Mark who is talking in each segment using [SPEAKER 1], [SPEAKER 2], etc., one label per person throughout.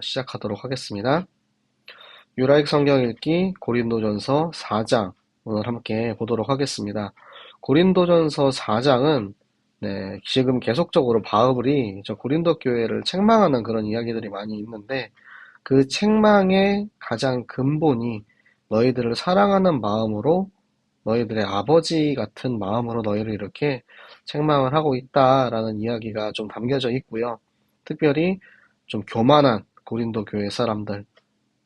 [SPEAKER 1] 시작하도록 하겠습니다. 유라익 성경 읽기 고린도전서 4장 오늘 함께 보도록 하겠습니다. 고린도전서 4장은 지금 계속적으로 바울이 저 고린도 교회를 책망하는 그런 이야기들이 많이 있는데 그 책망의 가장 근본이 너희들을 사랑하는 마음으로 너희들의 아버지 같은 마음으로 너희를 이렇게 책망을 하고 있다라는 이야기가 좀 담겨져 있고요. 특별히 좀 교만한 고린도 교회 사람들,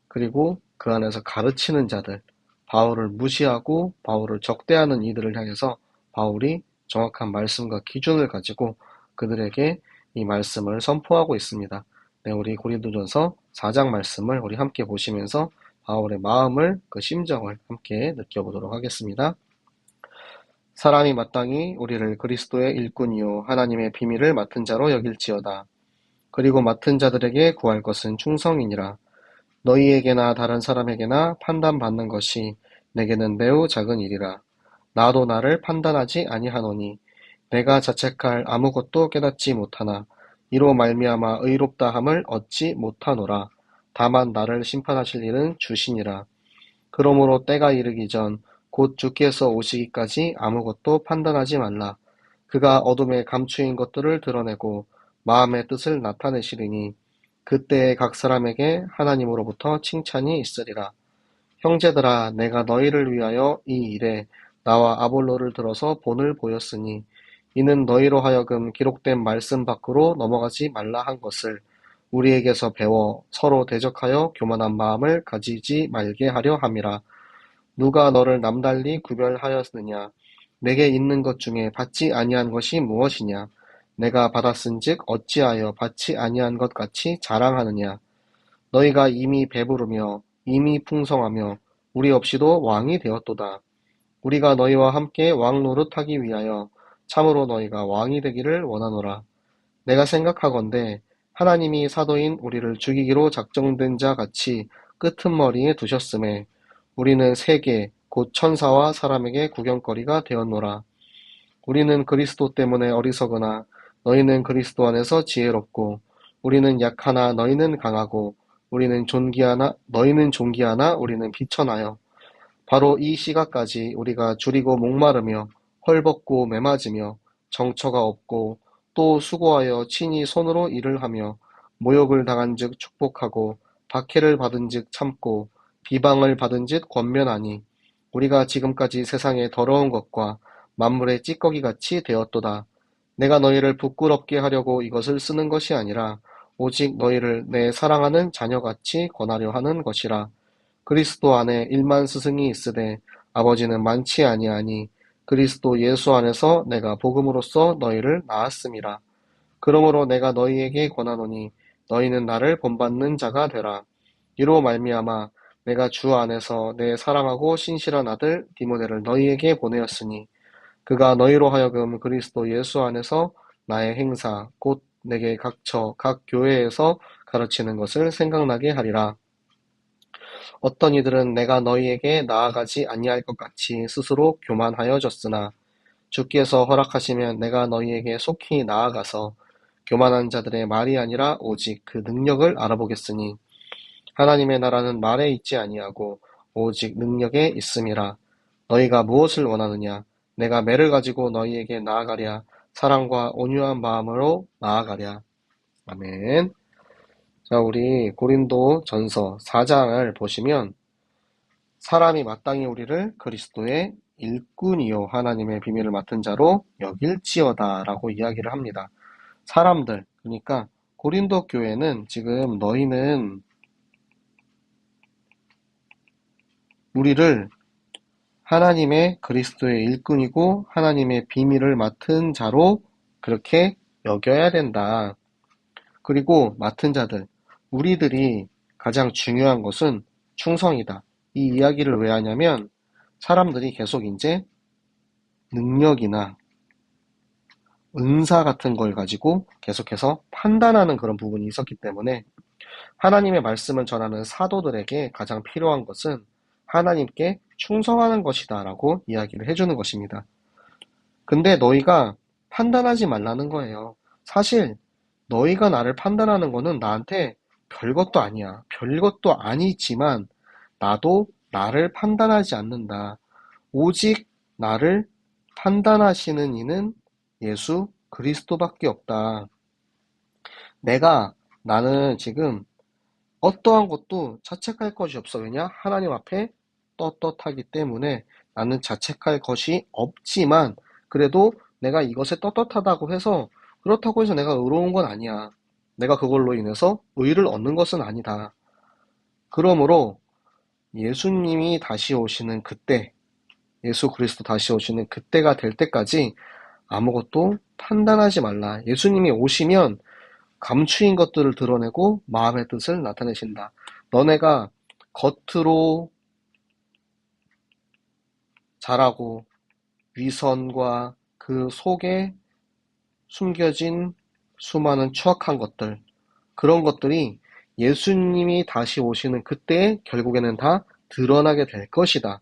[SPEAKER 1] 그리고 그 안에서 가르치는 자들, 바울을 무시하고 바울을 적대하는 이들을 향해서 바울이 정확한 말씀과 기준을 가지고 그들에게 이 말씀을 선포하고 있습니다. 우리 고린도전서 4장 말씀을 우리 함께 보시면서 바울의 마음을, 그 심정을 함께 느껴보도록 하겠습니다. 사람이 마땅히 우리를 그리스도의 일꾼이요 하나님의 비밀을 맡은 자로 여길지어다. 그리고 맡은 자들에게 구할 것은 충성이니라. 너희에게나 다른 사람에게나 판단받는 것이 내게는 매우 작은 일이라. 나도 나를 판단하지 아니하노니 내가 자책할 아무것도 깨닫지 못하나 이로 말미암아 의롭다함을 얻지 못하노라. 다만 나를 심판하실 일은 주시니라. 그러므로 때가 이르기 전 곧 주께서 오시기까지 아무것도 판단하지 말라. 그가 어둠에 감추인 것들을 드러내고 마음의 뜻을 나타내시리니 그때에 각 사람에게 하나님으로부터 칭찬이 있으리라. 형제들아, 내가 너희를 위하여 이 일에 나와 아볼로를 들어서 본을 보였으니 이는 너희로 하여금 기록된 말씀 밖으로 넘어가지 말라 한 것을 우리에게서 배워 서로 대적하여 교만한 마음을 가지지 말게 하려 함이라. 누가 너를 남달리 구별하였느냐? 내게 있는 것 중에 받지 아니한 것이 무엇이냐? 내가 받았은즉 어찌하여 받지 아니한 것 같이 자랑하느냐? 너희가 이미 배부르며 이미 풍성하며 우리 없이도 왕이 되었도다. 우리가 너희와 함께 왕 노릇하기 위하여 참으로 너희가 왕이 되기를 원하노라. 내가 생각하건대 하나님이 사도인 우리를 죽이기로 작정된 자 같이 끄트머리에 두셨음에 우리는 세계 곧 천사와 사람에게 구경거리가 되었노라. 우리는 그리스도 때문에 어리석으나 너희는 그리스도 안에서 지혜롭고 우리는 약하나 너희는 강하고 너희는 존귀하나 우리는 비천하여 바로 이 시각까지 우리가 줄이고 목마르며 헐벗고 매맞으며 정처가 없고 또 수고하여 친히 손으로 일을 하며 모욕을 당한즉 축복하고 박해를 받은즉 참고 비방을 받은즉 권면하니 우리가 지금까지 세상의 더러운 것과 만물의 찌꺼기같이 되었도다. 내가 너희를 부끄럽게 하려고 이것을 쓰는 것이 아니라 오직 너희를 내 사랑하는 자녀같이 권하려 하는 것이라. 그리스도 안에 1만 스승이 있으되 아버지는 많지 아니하니 그리스도 예수 안에서 내가 복음으로써 너희를 낳았음이라. 그러므로 내가 너희에게 권하노니 너희는 나를 본받는 자가 되라. 이로 말미암아 내가 주 안에서 내 사랑하고 신실한 아들 디모데를 너희에게 보내었으니 그가 너희로 하여금 그리스도 예수 안에서 나의 행사 곧 내게 각처 각 교회에서 가르치는 것을 생각나게 하리라. 어떤 이들은 내가 너희에게 나아가지 아니할 것 같이 스스로 교만하여졌으나 주께서 허락하시면 내가 너희에게 속히 나아가서 교만한 자들의 말이 아니라 오직 그 능력을 알아보겠으니 하나님의 나라는 말에 있지 아니하고 오직 능력에 있음이라. 너희가 무엇을 원하느냐? 내가 매를 가지고 너희에게 나아가랴. 사랑과 온유한 마음으로 나아가랴. 아멘. 자, 우리 고린도 전서 4장을 보시면 사람이 마땅히 우리를 그리스도의 일꾼이요 하나님의 비밀을 맡은 자로 여길지어다 라고 이야기를 합니다. 사람들, 그러니까 고린도 교회는 지금 너희는 우리를 하나님의 그리스도의 일꾼이고 하나님의 비밀을 맡은 자로 그렇게 여겨야 된다. 그리고 맡은 자들, 우리들이 가장 중요한 것은 충성이다. 이 이야기를 왜 하냐면 사람들이 계속 이제 능력이나 은사 같은 걸 가지고 계속해서 판단하는 그런 부분이 있었기 때문에 하나님의 말씀을 전하는 사도들에게 가장 필요한 것은 하나님께 충성하는 것이다 라고 이야기를 해주는 것입니다. 근데 너희가 판단하지 말라는 거예요. 사실 너희가 나를 판단하는 거는 나한테 별것도 아니야. 별것도 아니지만 나도 나를 판단하지 않는다. 오직 나를 판단하시는 이는 예수 그리스도밖에 없다. 나는 지금 어떠한 것도 자책할 것이 없어. 왜냐? 하나님 앞에 떳떳하기 때문에 나는 자책할 것이 없지만 그래도 내가 이것에 떳떳하다고 해서 그렇다고 해서 내가 의로운 건 아니야. 내가 그걸로 인해서 의를 얻는 것은 아니다. 그러므로 예수님이 다시 오시는 그때, 예수 그리스도 다시 오시는 그때가 될 때까지 아무것도 판단하지 말라. 예수님이 오시면 감추인 것들을 드러내고 마음의 뜻을 나타내신다. 너네가 겉으로 잘하고 위선과 그 속에 숨겨진 수많은 추악한 것들, 그런 것들이 예수님이 다시 오시는 그때에 결국에는 다 드러나게 될 것이다.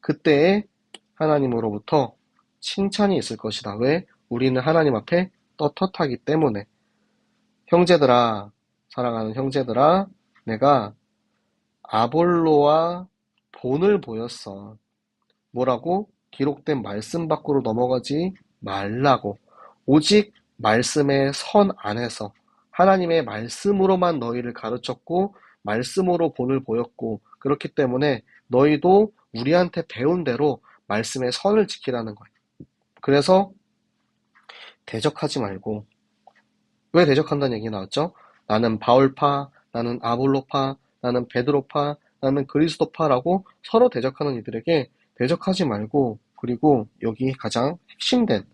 [SPEAKER 1] 그때에 하나님으로부터 칭찬이 있을 것이다. 왜? 우리는 하나님 앞에 떳떳하기 때문에. 형제들아, 사랑하는 형제들아, 내가 아볼로와 본을 보였어. 뭐라고? 기록된 말씀 밖으로 넘어가지 말라고. 오직 말씀의 선 안에서 하나님의 말씀으로만 너희를 가르쳤고 말씀으로 본을 보였고 그렇기 때문에 너희도 우리한테 배운 대로 말씀의 선을 지키라는 거예요. 그래서 대적하지 말고 왜 대적한다는 얘기 나왔죠? 나는 바울파, 나는 아볼로파, 나는 베드로파, 나는 그리스도파라고 서로 대적하는 이들에게 대적하지 말고 그리고 여기 가장 핵심된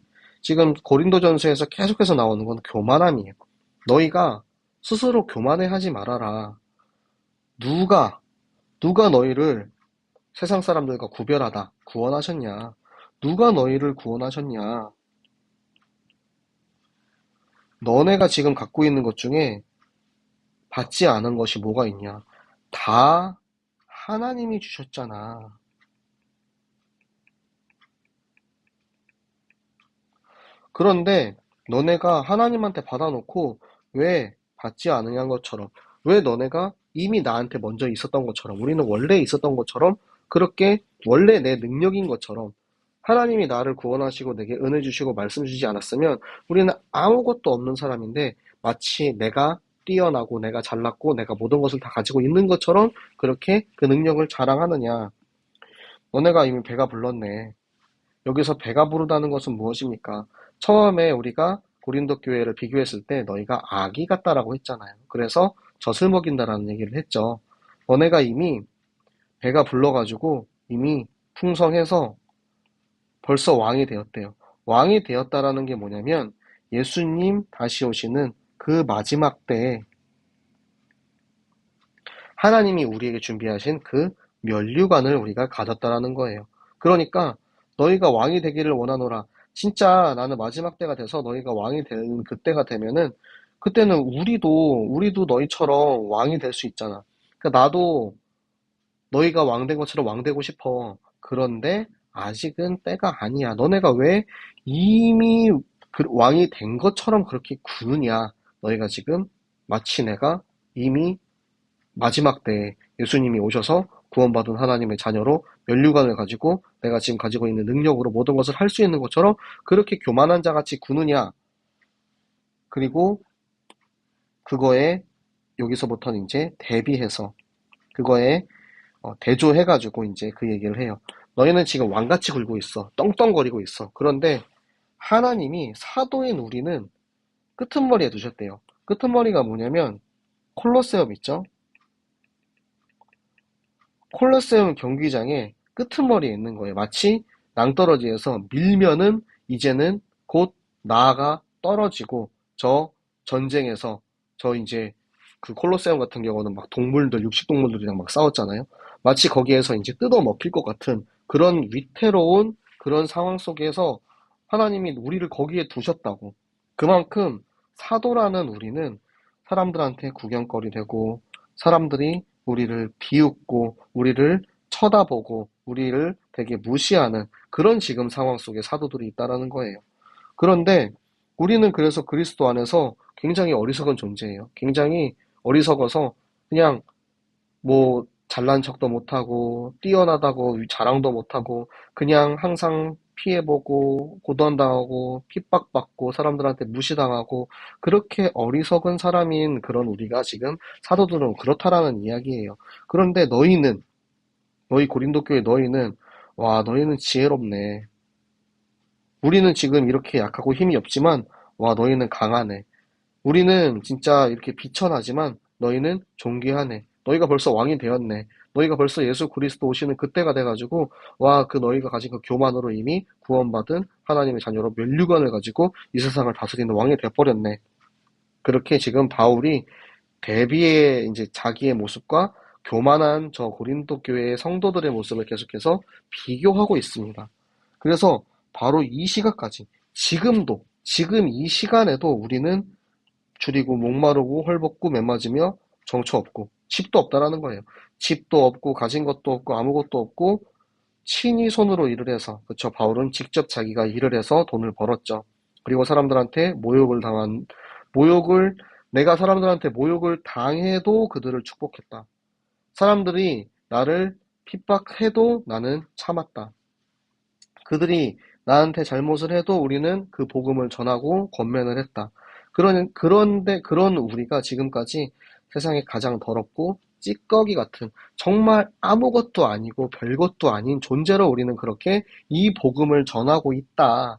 [SPEAKER 1] 지금 고린도전서에서 계속해서 나오는 건 교만함이에요. 너희가 스스로 교만해하지 말아라. 누가 너희를 세상 사람들과 구별하다 구원하셨냐? 누가 너희를 구원하셨냐? 너네가 지금 갖고 있는 것 중에 받지 않은 것이 뭐가 있냐? 다 하나님이 주셨잖아. 그런데 너네가 하나님한테 받아놓고 왜 받지 않으냐는 것처럼, 왜 너네가 이미 나한테 먼저 있었던 것처럼, 우리는 원래 있었던 것처럼, 그렇게 원래 내 능력인 것처럼 하나님이 나를 구원하시고 내게 은혜 주시고 말씀 주지 않았으면 우리는 아무것도 없는 사람인데 마치 내가 뛰어나고 내가 잘났고 내가 모든 것을 다 가지고 있는 것처럼 그렇게 그 능력을 자랑하느냐. 너네가 이미 배가 불렀네. 여기서 배가 부르다는 것은 무엇입니까? 처음에 우리가 고린도 교회를 비교했을 때 너희가 아기 같다라고 했잖아요. 그래서 젖을 먹인다라는 얘기를 했죠. 너네가 이미 배가 불러가지고 이미 풍성해서 벌써 왕이 되었대요. 왕이 되었다라는 게 뭐냐면 예수님 다시 오시는 그 마지막 때에 하나님이 우리에게 준비하신 그 면류관을 우리가 가졌다라는 거예요. 그러니까 너희가 왕이 되기를 원하노라. 진짜 나는 마지막 때가 돼서 너희가 왕이 되는 그때가 되면은 그때는 우리도 너희처럼 왕이 될 수 있잖아. 그러니까 나도 너희가 왕 된 것처럼 왕 되고 싶어. 그런데 아직은 때가 아니야. 너네가 왜 이미 왕이 된 것처럼 그렇게 구느냐. 너희가 지금 마치 내가 이미 마지막 때에 예수님이 오셔서 구원받은 하나님의 자녀로 면류관을 가지고 내가 지금 가지고 있는 능력으로 모든 것을 할 수 있는 것처럼 그렇게 교만한 자같이 구느냐. 그리고 그거에 여기서부터는 이제 대비해서 그거에 대조해가지고 이제 그 얘기를 해요. 너희는 지금 왕같이 굴고 있어. 떵떵거리고 있어. 그런데 하나님이 사도인 우리는 끄트머리에 두셨대요. 끄트머리가 뭐냐면 콜로세움 있죠? 콜로세움 경기장의 끄트머리에 있는 거예요. 마치 낭떠러지에서 밀면은 이제는 곧 나아가 떨어지고 저 전쟁에서 저 이제 그 콜로세움 같은 경우는 막 동물들, 육식동물들이랑 막 싸웠잖아요. 마치 거기에서 이제 뜯어 먹힐 것 같은 그런 위태로운 그런 상황 속에서 하나님이 우리를 거기에 두셨다고. 그만큼 사도라는 우리는 사람들한테 구경거리 되고 사람들이 우리를 비웃고 우리를 쳐다보고 우리를 되게 무시하는 그런 지금 상황 속에 사도들이 있다라는 거예요. 그런데 우리는 그래서 그리스도 안에서 굉장히 어리석은 존재예요. 굉장히 어리석어서 그냥 뭐 잘난 척도 못하고 뛰어나다고 자랑도 못하고 그냥 항상 피해보고 고단당하고 핍박받고 사람들한테 무시당하고 그렇게 어리석은 사람인 그런 우리가 지금 사도들은 그렇다라는 이야기예요. 그런데 너희 고린도 교회 너희는 와 너희는 지혜롭네. 우리는 지금 이렇게 약하고 힘이 없지만 와 너희는 강하네. 우리는 진짜 이렇게 비천하지만 너희는 존귀하네. 너희가 벌써 왕이 되었네. 너희가 벌써 예수 그리스도 오시는 그때가 돼가지고 와 그 너희가 가진 그 교만으로 이미 구원받은 하나님의 자녀로 면류관을 가지고 이 세상을 다스리는 왕이 되어버렸네. 그렇게 지금 바울이 대비의 이제 자기의 모습과 교만한 저 고린도 교회의 성도들의 모습을 계속해서 비교하고 있습니다. 그래서 바로 이 시각까지 지금 이 시간에도 우리는 줄이고 목마르고 헐벗고 맨맞으며 정처 없고 집도 없다라는 거예요. 집도 없고 가진 것도 없고 아무것도 없고 친히 손으로 일을 해서 그쵸 바울은 직접 자기가 일을 해서 돈을 벌었죠. 그리고 사람들한테 모욕을 내가 사람들한테 모욕을 당해도 그들을 축복했다. 사람들이 나를 핍박해도 나는 참았다. 그들이 나한테 잘못을 해도 우리는 그 복음을 전하고 권면을 했다. 그런데 그런 우리가 지금까지 세상에 가장 더럽고 찌꺼기 같은 정말 아무것도 아니고 별것도 아닌 존재로 우리는 그렇게 이 복음을 전하고 있다.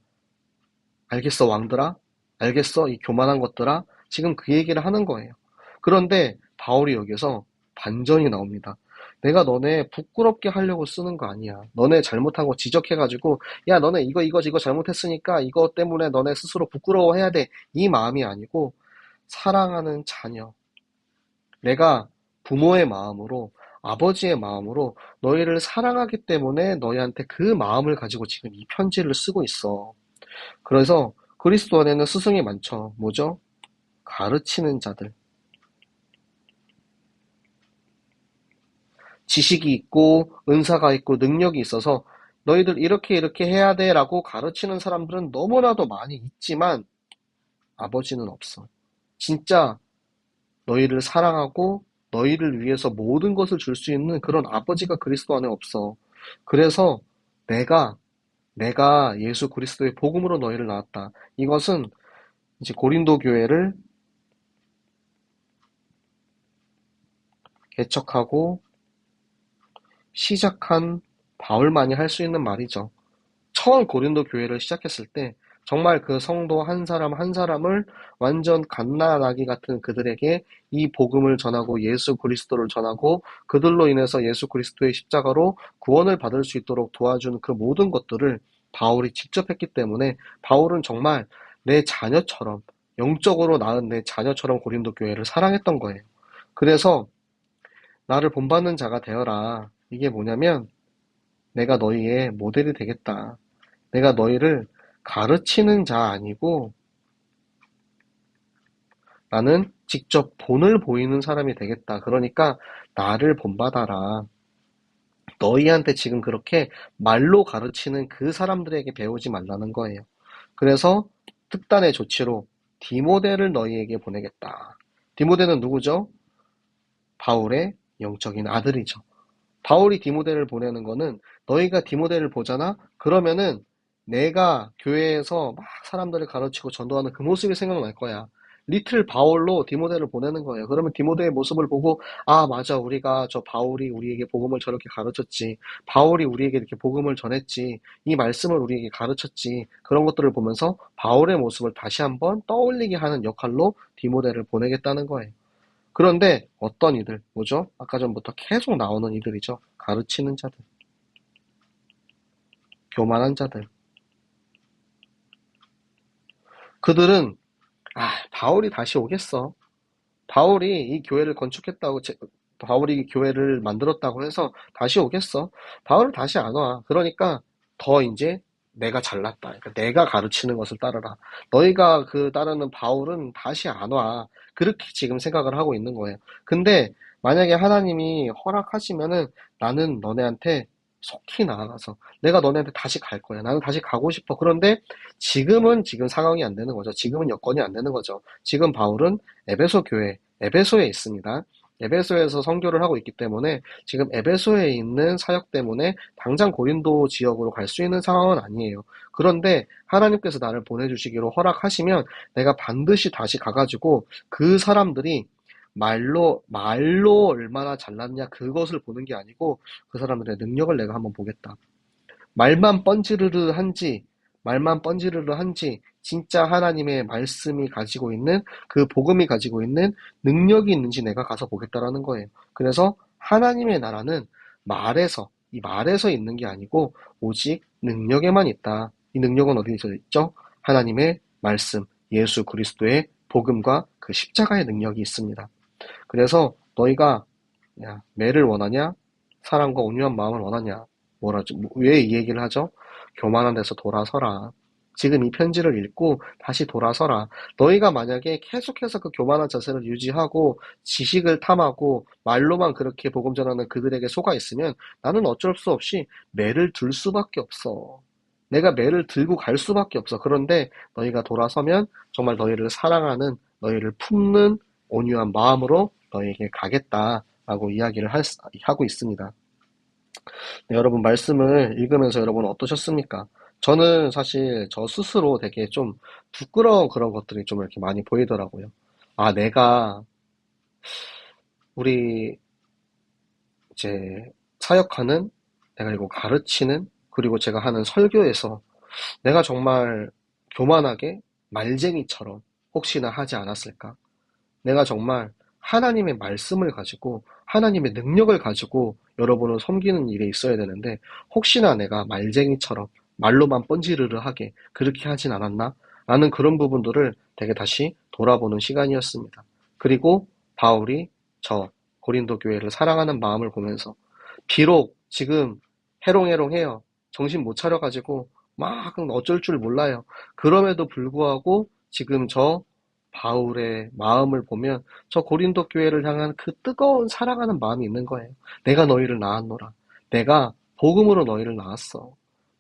[SPEAKER 1] 알겠어, 왕들아? 알겠어, 이 교만한 것들아? 지금 그 얘기를 하는 거예요. 그런데 바울이 여기서 반전이 나옵니다. 내가 너네 부끄럽게 하려고 쓰는 거 아니야. 너네 잘못한 거 지적해가지고, 야, 너네 이거 잘못했으니까 이거 때문에 너네 스스로 부끄러워해야 돼. 이 마음이 아니고, 사랑하는 자녀. 내가 부모의 마음으로, 아버지의 마음으로 너희를 사랑하기 때문에 너희한테 그 마음을 가지고 지금 이 편지를 쓰고 있어. 그래서 그리스도 안에는 스승이 많죠. 뭐죠? 가르치는 자들. 지식이 있고 은사가 있고 능력이 있어서 너희들 이렇게 해야 돼 라고 가르치는 사람들은 너무나도 많이 있지만 아버지는 없어. 진짜 너희를 사랑하고 너희를 위해서 모든 것을 줄 수 있는 그런 아버지가 그리스도 안에 없어. 그래서 내가 예수 그리스도의 복음으로 너희를 낳았다. 이것은 이제 고린도 교회를 개척하고 시작한 바울만이 할 수 있는 말이죠. 처음 고린도 교회를 시작했을 때 정말 그 성도 한 사람 한 사람을 완전 갓난아기 같은 그들에게 이 복음을 전하고 예수 그리스도를 전하고 그들로 인해서 예수 그리스도의 십자가로 구원을 받을 수 있도록 도와준 그 모든 것들을 바울이 직접 했기 때문에 바울은 정말 내 자녀처럼 영적으로 낳은 내 자녀처럼 고린도 교회를 사랑했던 거예요. 그래서 나를 본받는 자가 되어라. 이게 뭐냐면 내가 너희의 모델이 되겠다. 내가 너희를 가르치는 자 아니고 나는 직접 본을 보이는 사람이 되겠다. 그러니까 나를 본받아라. 너희한테 지금 그렇게 말로 가르치는 그 사람들에게 배우지 말라는 거예요. 그래서 특단의 조치로 디모데를 너희에게 보내겠다. 디모데는 누구죠? 바울의 영적인 아들이죠. 바울이 디모데를 보내는 거는 너희가 디모데를 보잖아? 그러면은 내가 교회에서 막 사람들을 가르치고 전도하는 그 모습이 생각날 거야. 리틀 바울로 디모데를 보내는 거예요. 그러면 디모데의 모습을 보고 아 맞아 우리가 저 바울이 우리에게 복음을 저렇게 가르쳤지. 바울이 우리에게 이렇게 복음을 전했지. 이 말씀을 우리에게 가르쳤지. 그런 것들을 보면서 바울의 모습을 다시 한번 떠올리게 하는 역할로 디모데를 보내겠다는 거예요. 그런데 어떤 이들, 뭐죠? 아까 전부터 계속 나오는 이들이죠. 가르치는 자들, 교만한 자들. 그들은 바울이 다시 오겠어. 바울이 이 교회를 건축했다고, 바울이 이 교회를 만들었다고 해서 다시 오겠어. 바울은 다시 안 와. 그러니까 더 이제 내가 잘났다. 그러니까 내가 가르치는 것을 따르라. 너희가 그 따르는 바울은 다시 안 와. 그렇게 지금 생각을 하고 있는 거예요. 근데 만약에 하나님이 허락하시면은 나는 너네한테 속히 나아가서 내가 너네한테 다시 갈 거야. 나는 다시 가고 싶어. 그런데 지금은 지금 상황이 안 되는 거죠. 지금은 여건이 안 되는 거죠. 지금 바울은 에베소 교회, 에베소에 있습니다. 에베소에서 선교를 하고 있기 때문에 지금 에베소에 있는 사역 때문에 당장 고린도 지역으로 갈 수 있는 상황은 아니에요. 그런데 하나님께서 나를 보내주시기로 허락하시면 내가 반드시 다시 가가지고 그 사람들이 말로 얼마나 잘났냐 그것을 보는 게 아니고 그 사람들의 능력을 내가 한번 보겠다. 말만 뻔지르르한지 진짜 하나님의 말씀이 가지고 있는 그 복음이 가지고 있는 능력이 있는지 내가 가서 보겠다라는 거예요. 그래서 하나님의 나라는 이 말에서 있는 게 아니고 오직 능력에만 있다. 이 능력은 어디서 있죠? 하나님의 말씀, 예수 그리스도의 복음과 그 십자가의 능력이 있습니다. 그래서 너희가 매를 원하냐? 사랑과 온유한 마음을 원하냐? 왜 이 얘기를 하죠? 교만한 데서 돌아서라. 지금 이 편지를 읽고 다시 돌아서라. 너희가 만약에 계속해서 그 교만한 자세를 유지하고 지식을 탐하고 말로만 그렇게 복음 전하는 그들에게 속아 있으면 나는 어쩔 수 없이 매를 들 수밖에 없어. 내가 매를 들고 갈 수밖에 없어. 그런데 너희가 돌아서면 정말 너희를 사랑하는, 너희를 품는 온유한 마음으로 너희에게 가겠다라고 이야기를 하고 있습니다. 네, 여러분 말씀을 읽으면서 여러분 어떠셨습니까? 저는 사실 저 스스로 되게 좀 부끄러운 그런 것들이 좀 이렇게 많이 보이더라고요. 내가 우리 이제 사역하는, 내가 그리고 가르치는, 그리고 제가 하는 설교에서 내가 정말 교만하게 말쟁이처럼 혹시나 하지 않았을까? 내가 정말 하나님의 말씀을 가지고 하나님의 능력을 가지고 여러분을 섬기는 일에 있어야 되는데 혹시나 내가 말쟁이처럼 말로만 뻔지르르하게 그렇게 하진 않았나? 라는 그런 부분들을 되게 다시 돌아보는 시간이었습니다. 그리고 바울이 저 고린도 교회를 사랑하는 마음을 보면서 비록 지금 해롱해롱해요. 정신 못 차려가지고 막 어쩔 줄 몰라요. 그럼에도 불구하고 지금 저 바울의 마음을 보면 저 고린도 교회를 향한 그 뜨거운 사랑하는 마음이 있는 거예요. 내가 너희를 낳았노라. 내가 복음으로 너희를 낳았어.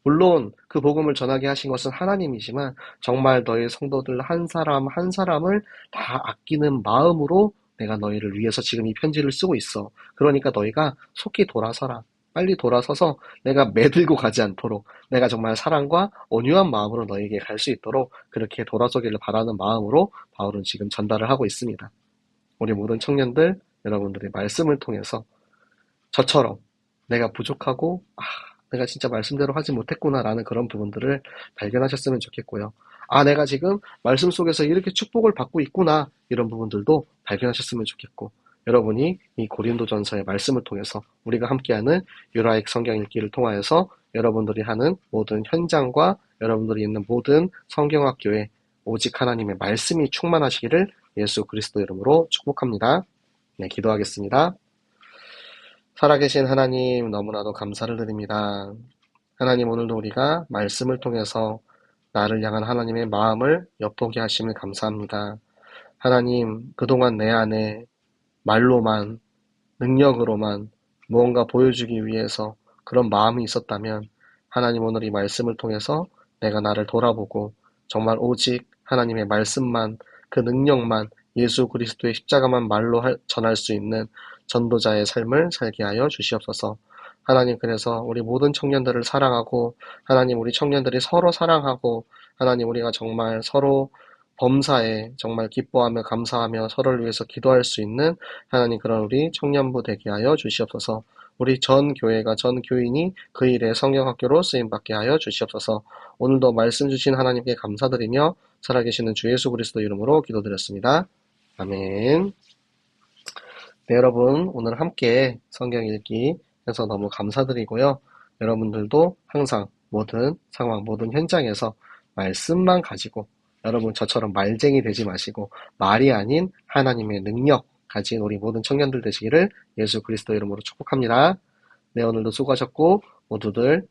[SPEAKER 1] 물론 그 복음을 전하게 하신 것은 하나님이지만 정말 너희 성도들 한 사람 한 사람을 다 아끼는 마음으로 내가 너희를 위해서 지금 이 편지를 쓰고 있어. 그러니까 너희가 속히 돌아서라. 빨리 돌아서서 내가 매들고 가지 않도록 내가 정말 사랑과 온유한 마음으로 너에게 갈 수 있도록 그렇게 돌아서기를 바라는 마음으로 바울은 지금 전달을 하고 있습니다. 우리 모든 청년들, 여러분들의 말씀을 통해서 저처럼 내가 부족하고 내가 진짜 말씀대로 하지 못했구나라는 그런 부분들을 발견하셨으면 좋겠고요. 내가 지금 말씀 속에서 이렇게 축복을 받고 있구나 이런 부분들도 발견하셨으면 좋겠고 여러분이 이 고린도전서의 말씀을 통해서 우리가 함께하는 유라익 성경 읽기를 통하여서 여러분들이 하는 모든 현장과 여러분들이 있는 모든 성경학교에 오직 하나님의 말씀이 충만하시기를 예수 그리스도 이름으로 축복합니다. 네, 기도하겠습니다. 살아계신 하나님 너무나도 감사를 드립니다. 하나님 오늘도 우리가 말씀을 통해서 나를 향한 하나님의 마음을 엿보게 하심을 감사합니다. 하나님 그동안 내 안에 말로만 능력으로만 무언가 보여주기 위해서 그런 마음이 있었다면 하나님 오늘 이 말씀을 통해서 내가 나를 돌아보고 정말 오직 하나님의 말씀만 그 능력만 예수 그리스도의 십자가만 말로 전할 수 있는 전도자의 삶을 살게 하여 주시옵소서. 하나님 그래서 우리 모든 청년들을 사랑하고 하나님 우리 청년들이 서로 사랑하고 하나님 우리가 정말 서로 범사에 정말 기뻐하며 감사하며 서로를 위해서 기도할 수 있는 하나님 그런 우리 청년부 되게 하여 주시옵소서. 우리 전 교회가 전 교인이 그 일에 성경학교로 쓰임받게 하여 주시옵소서. 오늘도 말씀 주신 하나님께 감사드리며 살아계시는 주 예수 그리스도 이름으로 기도드렸습니다. 아멘. 네, 여러분 오늘 함께 성경 읽기 해서 너무 감사드리고요. 여러분들도 항상 모든 상황, 모든 현장에서 말씀만 가지고 여러분 저처럼 말쟁이 되지 마시고 말이 아닌 하나님의 능력 가진 우리 모든 청년들 되시기를 예수 그리스도 이름으로 축복합니다. 네, 오늘도 수고하셨고 모두들